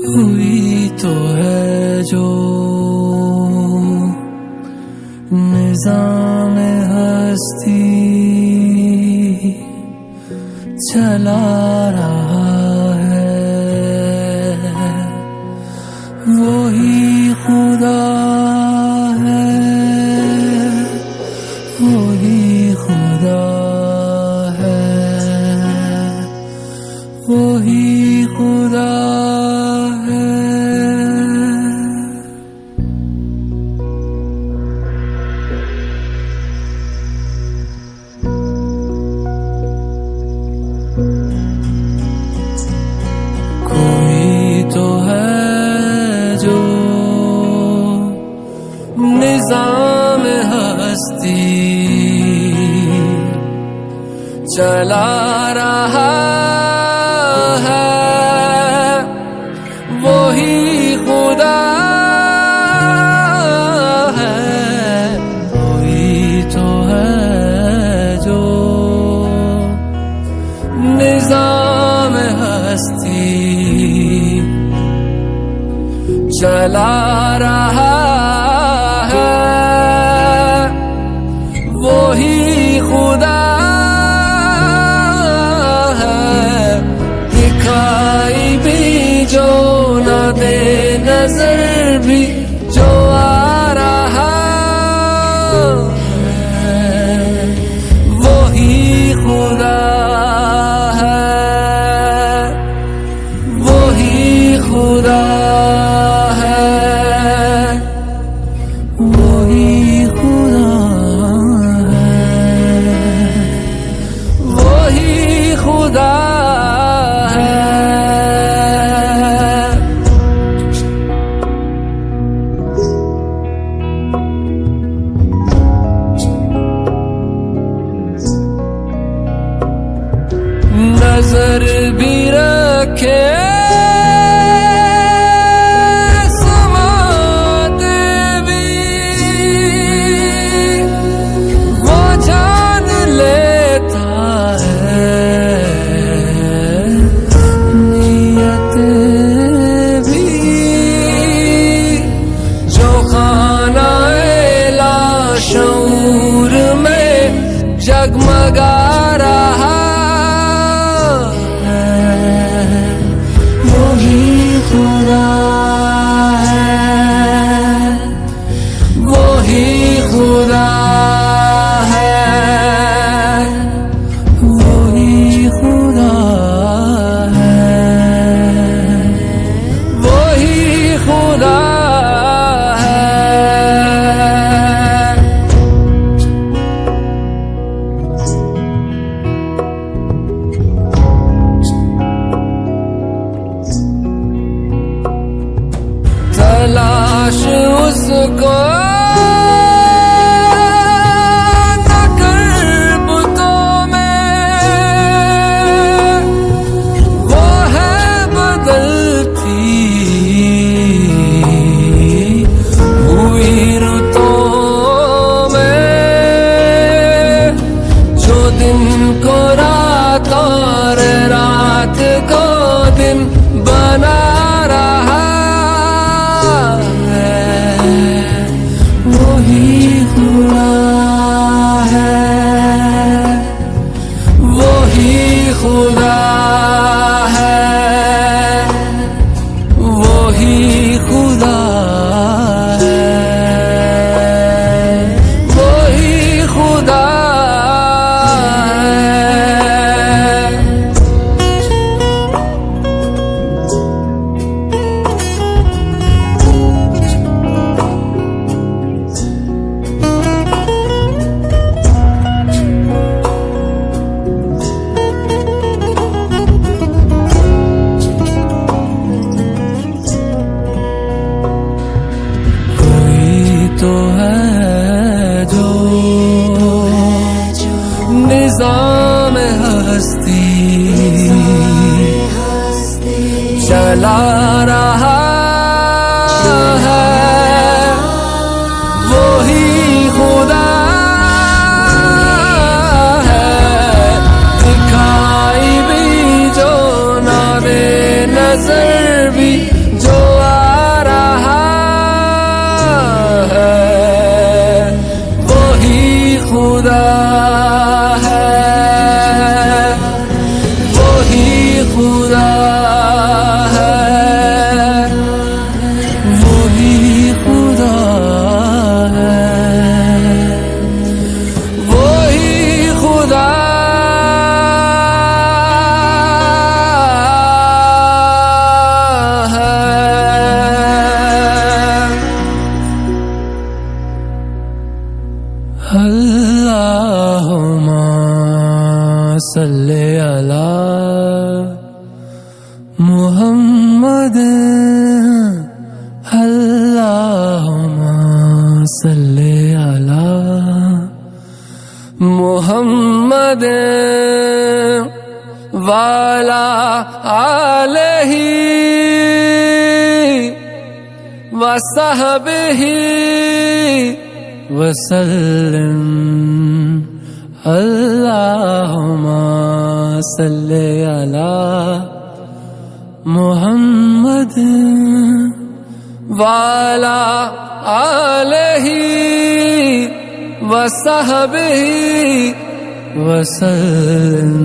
हुई तो है जो निज़ाम हस्ती चला रहा है, वही खुदा है, वही खुदा है, वही खुदा है। कोई तो है जो निज़ाम हस्ती चला रहा है, वही खुदा है, वही तो है जो निज़ाम हस्ती चला रहा है, वही खुदा है। दिखाई भी जो न दे नजर भी जो आ रहा है, वही खुदा है, वही खुदा है, वही खुदा है, वही खुदा है। नजर भी रखे समाते भी, वो जान लेता है नियतें भी, जो खाना-ए लाशऊर में जगमगा रहा है, वही खुदा है, वही खुदा है, वही खुदा है, वही खुदा है। तलाश उसको न कर बुतों में, वो है बदलती हुई रुतों में, जो दिन को रात और रात को दिन बना रहा है, वही खुदा है, वही खुदा है, वही खुदा है, वही खुदा है। तो है जो निज़ाम हस्ती चला रहा है, वही खुदा है। दिखाई भी जो न दे नजर भी अल्लाहुम्मा सल्ली अला मुहम्मद अल्लाहुम्मा सल्ली अला मुहम्मद वाला आलही वसहबिही वसल्लम अल्लाहुम्मा सल्ली अला मुहम्मद वाला आलही वसहबिही वसल्लम।